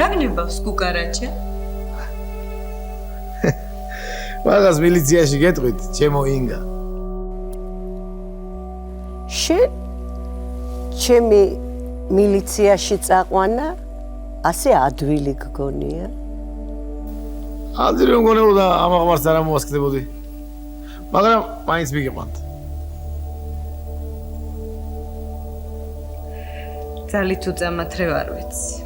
რა გნებავს კუკარაჩა? მაგას მილიციაში გეტყვით, ჩემო ინგა. შენ ჩემი მილიციაში წაყვანა, ასე ადვილი გგონია? ადვილი მგონებოდა ამ აღმარს არ ამოვასკდებოდი. მაგრამ მაინც მიგიყვანთ. ძალით უწამათრე ვარ ვიცი.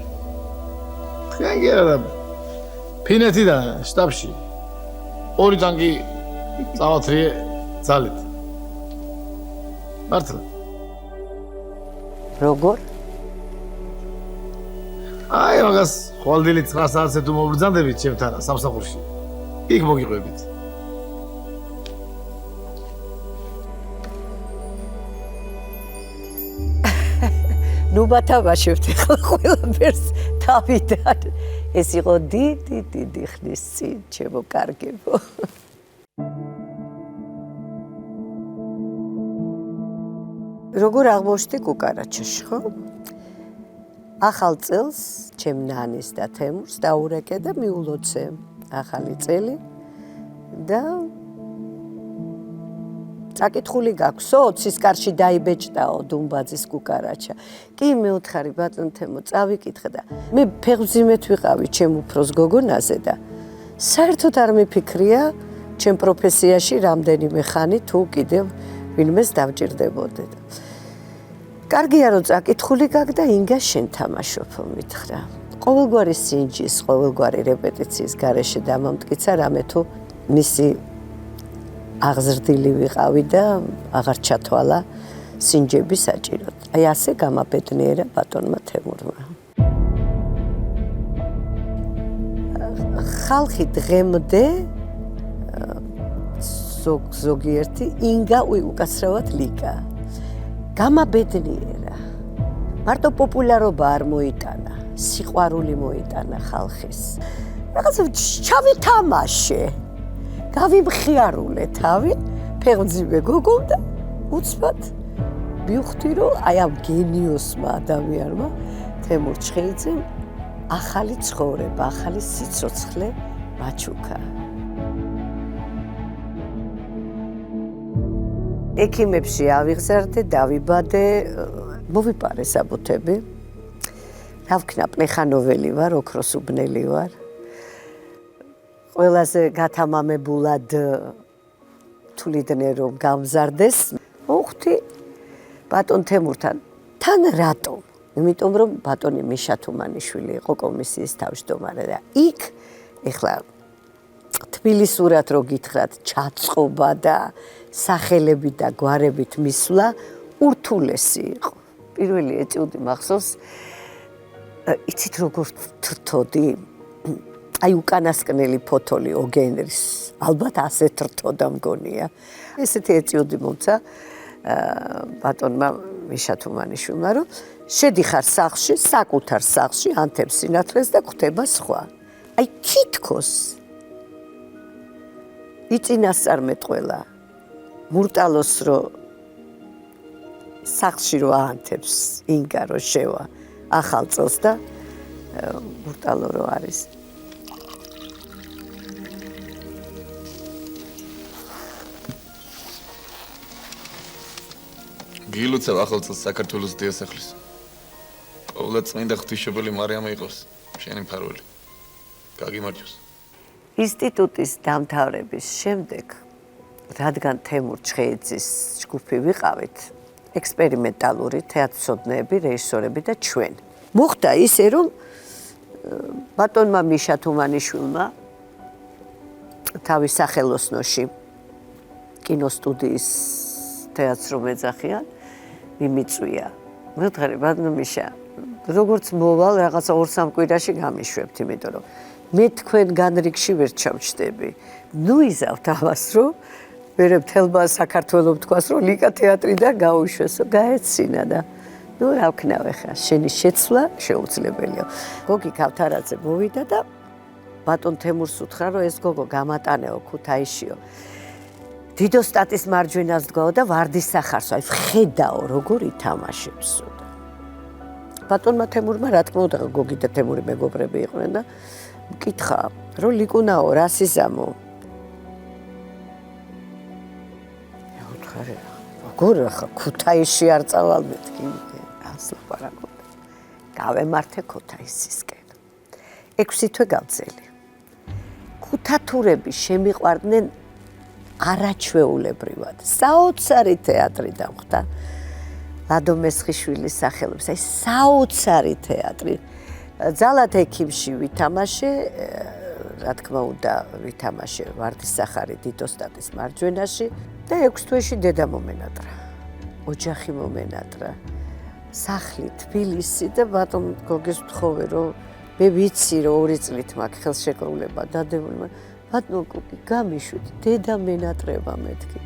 თქვენ კი არა ფინეთიდან შტაბში. ორი ტანკი წავათრიე ძალით. მართლა. როგორ? აი მაგას ხვალდილი 9 საათზე თუ მობრძანდებით ჩემთან სამსახურში. იქ მოგიყვებით. ნუ ბათაბაშევთ ახლა ყველაფერს თავიდან. ეს იყო დიდი ხნის წინ, ჩემო კარგებო. როგორ აღმოჩნდი კუკარაჩაში, ხო? ახალ წელს ჩემ ნანის და თემურს დაურეკე და მიულოცე ახალი წელი და წაკითხული გაქვსო, ცისკარში დაიბეჭდაო დუმბაძის კუკარაჩა. კი მეუთხარი ბატონ თემო, წავიკითხე და მე ფეხმძიმეთ ვიყავი ჩემ უფროს გოგონაზე და საერთოდ არ მიფიქრია ჩემ პროფესიაში რამდენიმე ხანი თუ კიდევ ვინმეს დავჭირდებოდე. კარგია რომ წაკითხული გაგდა ინგა შენ თამაშობ მითხრა. ყოველგვარი სინჯის, ყოველგვარი რეპეტიციის გარეშე დამამტკიცა რამე თუ მისი აღზრდილი ვიყავი და აღარ ჩათვალა სინჯები საჭიროდ. აი ასე გამაბედნიერა ბატონმა თემურმა. ხალხი დღემდე ზოგიერთი ინგა უკაცრავად ლიკა. გამაბედნიერა. მარტო პოპულარობა არ მოიტანა, სიყვარული მოიტანა ხალხის. რაღაცა ჩავითამაშე. გავიმხიარულე თავი, ფეხმძიმე გოგომ და უცბად მივხვდი რომ აი ამ გენიოსმა ადამიანმა თემურ ჩხეიძემ ახალი ცხოვრება, ახალი სიცოცხლე მაჩუქა. ექიმებში ავიღზარდე, დავიბადე, მოვიპარე საბუთები. რა ვქნა, პლეხანოველი ვარ, ოქროსუბნელი ვარ. ყველაზე გათამამებულად თuliდნენ რომ გამზარდეს. მოხვდი ბატონ თემურთან. თან რატომ? იმიტომ რომ ბატონი მიშა თუმანიშვილი იყო კომისიის თავმჯდომარე და იქ ეხლა თბილისურად რო გითხრათ ჩაწყობა და სახელებით და გვარებით მისვლა ურთულესი იყო. პირველი ეტიუდი მახსოვს, იცით როგორ თრთოდი? აი უკანასკნელი ფოთოლი ოგენრის, ალბათ ასე თრთოდა მგონია. ესეთი ეტიუდი მომცა ბატონმა მიშა თუმანიშვილმა, რომ შედიხარ სახლში, საკუთარ სახლში, ანთებს სინათლეს და გვხვდება სხვა. აი თითქოს იწინასწარმეტყველა მურტალოს რო სახლში რო აანთებს ინგა რო შევა ახალ წელს და მურტალო რო არის. გილოცავ ახალ წელს საქართველოს დიასახლის. ყოვლადწმინდა ღვთისმშობელი მარიამი იყოს შენი მფარველი. გაგიმარჯოს. ინსტიტუტის დამთავრების შემდეგ, რადგან თემურ ჩხეიძის ჯგუფი ვიყავით, ექსპერიმენტალური თეატრცოდნეები, რეჟისორები და ჩვენ. მოხდა ისე, რომ ბატონმა მიშა თუმანიშვილმა თავის სახელოსნოში კინოსტუდიის თეატრს რომ ეძახიან, მიმიწვია. მეთქარი ბატონო მიშა, როგორც მოვალ რაღაცა 2-3 კვირაში გამიშვებთ, იმიტომ რომ მე თქვენგან რიგში ვერ ჩამჩდები. ნუ იზავთ ამას, რომ მერე მთელმა საქართველოს თქვას, რომ ლიკა თეატრიდან გაუშვესო, გაეცინა და ნუ რა ვქნავ ახლა, შენი შეცვლა შეუძლებელია. გოგი ქავთარაძე მოვიდა და ბატონ თემურს უთხრა, რომ ეს გოგო გამატანეო ქუთაისშიო. დიდოსტატის მარჯვენას დგაო და ვარდის სახარსო, აი ხედაო როგორ ითამაშებსო. ბატონმა თემურმა რა თქმა უნდა გოგი და თემური მეგობრები იყვნენ და მკითხა რომ ლიკუნაო რა სიზამო ხარე როგორ ხა ქუთაისში არ წავალ მეთქი ასლაპარაკობდა გავემართე ქუთაისისკენ 6 თვე გავწელი ქუთათურები შემიყვარდნენ არაჩვეულებრივად საოცარი თეატრი დამხდა ლადო მესხიშვილის სახელობის აი საოცარი თეატრი ძალად ექიმში ვითამაშე რა თქმა უნდა ვითამაშე ვარდისახარი დიდოსტატის მარჯვენაში და 6 თვეში დედა მომენატრა ოჯახი მომენატრა სახლი თბილისი და ბატონ გოგეს ვთხოვე რომ მე ვიცი რომ 2 წლით მაქვს ხელშეკრულება დადებულმა ბატონ გოგი გამიშვით დედა მენატრება მეთქი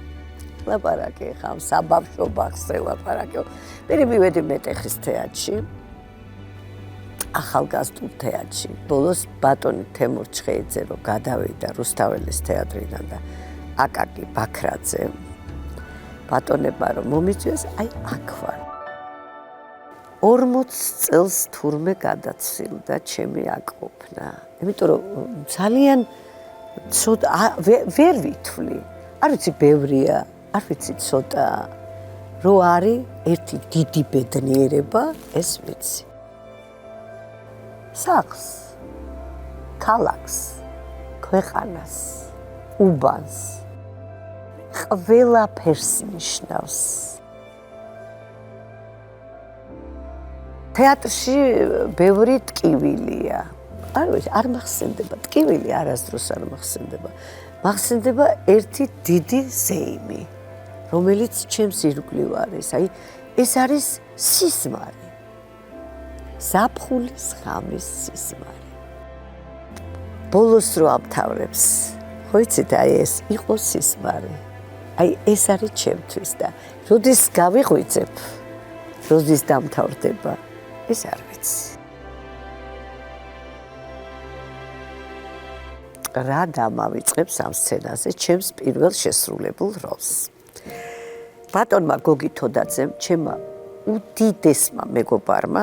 ლაპარაკი ხამ საბავშვო ბაღზე ლაპარაკი მე მივედი მეტეხის თეატრში ახალგაზრდულ თეატრში ბოლოს ბატონი თემურ ჩხეიძე რომ გადავიდა რუსთაველის თეატრიდან და აკაკი ბაქრაძე ბატონებმა რომ მომიწვიეს აი აქ ვარ 40 წელს თურმე გადაცილდა ჩემი აკყოფნა იმიტომ რომ ძალიან ცოტა ვერ ვითვლი არ ვიცი ბევრია არ ვიცი ცოტა რო არის ერთი დიდი ბედნიერება ეს ვიცი სახლს ქალაქს ქვეყანას უბანს ყველაფერს ნიშნავს თეატრში ბევრი ტკივილია არ მახსენდება ტკივილი არასდროს არ მახსენდება მახსენდება ერთი დიდი ზეიმი რომელიც ჩემს ირგვლივ არის აი ეს არის სისმარე ზაფხულის ღამის სისმარე ბოლოს რო ამთავრებს ხო იცით აი ეს იყო სისმარე აი ეს არის ჩემთვის და როდის გავიღვიძებ როდის დამთავრდება ეს არ ვიცი რა დამავიწყებს ამ სცენაზე ჩემს პირველ შესრულებულ როლს ბატონმა გოგი თოდაძემ ჩემმა უდიდესმა მეგობარმა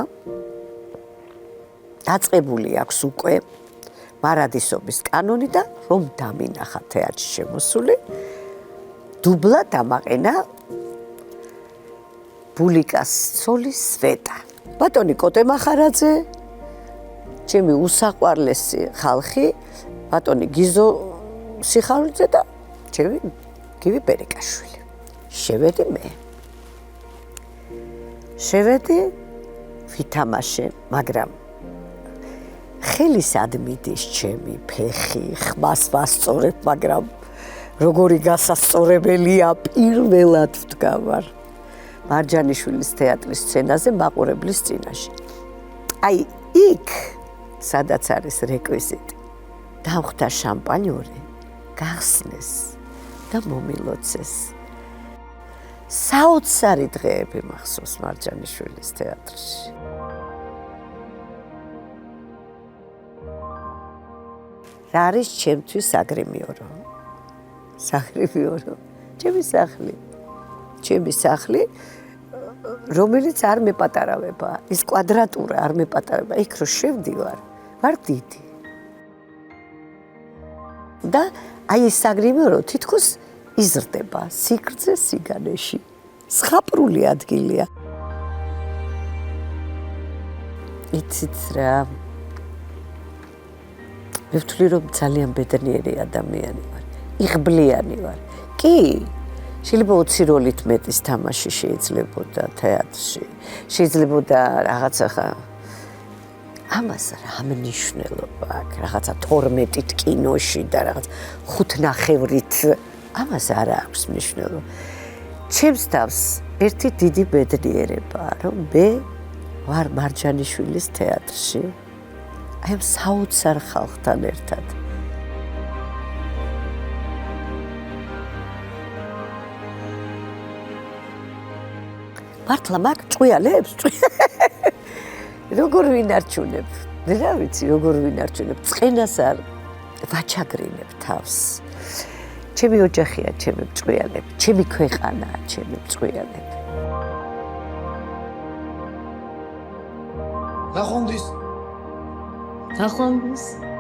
დაწყებული აქვს უკვე მარადისობის კანონი და რომ დამინახა თეატრში შემოსული დუბლა დამაყენა ბულიკას ცოლის სვეტა ბატონი კოტე მახარაძე ჩემი უსაყვარლესი ხალხი ბატონი გიზო სიხარულიძე და ჩემი გივი ბერიკაშვილი შევედი ვითამაშე მაგრამ ხელისად მიდის ჩემი ფეხი ხმას ვასწორებ მაგრამ როგორი გასასწორებელია პირველად ვდგავარ მარჯანიშვილის თეატრის სცენაზე მაყურებლის წინაშე აი იქ სადაც არის რეკვიზიტი დამხდა შამპანიური გახსნეს და მომილოცეს საოცარი დღეები მახსოვს მარჯანიშვილის თეატრში რა არის ჩემთვის საგრიმიორო ჩემი სახლი რომელიც არ მეპატარავება ის კვადრატურა არ მეპატარავება იქ რო შევდივარ ვარ დიდი და აი ეს საგრიმიორო თითქოს იზრდება სიგრძე სიგანეში სხაპრული ადგილია იცით რა მე ვთვლი რომ ძალიან ბედნიერი ადამიანი ვარ იღბლიანი ვარ კი შეიძლება 20 როლით მეტის თამაში შეიძლებოდა თეატრში შეიძლებოდა რაღაცა ხა ამას რა მნიშვნელობა აქვს რაღაცა 12-ით კინოში და რაღაც 5.5-ით ამას არ აქვს მნიშვნელობა ჩემს თავს ერთი დიდი ბედნიერებაა რომ მე ვარ მარჯანიშვილის თეატრში აი ამ საოცარ ხალხთან ერთად მართლა მაგ ჭუიალებს როგორ ვინარჩუნებ რა ვიცი როგორ ვინარჩუნებ წყენას არ ვაჩაგრინებ თავს ჩემი ოჯახია ჩემი ჭუიალები ჩემი ქვეყანაა ჩემი ჭუიალები ნახვამდის. ნახვამდის.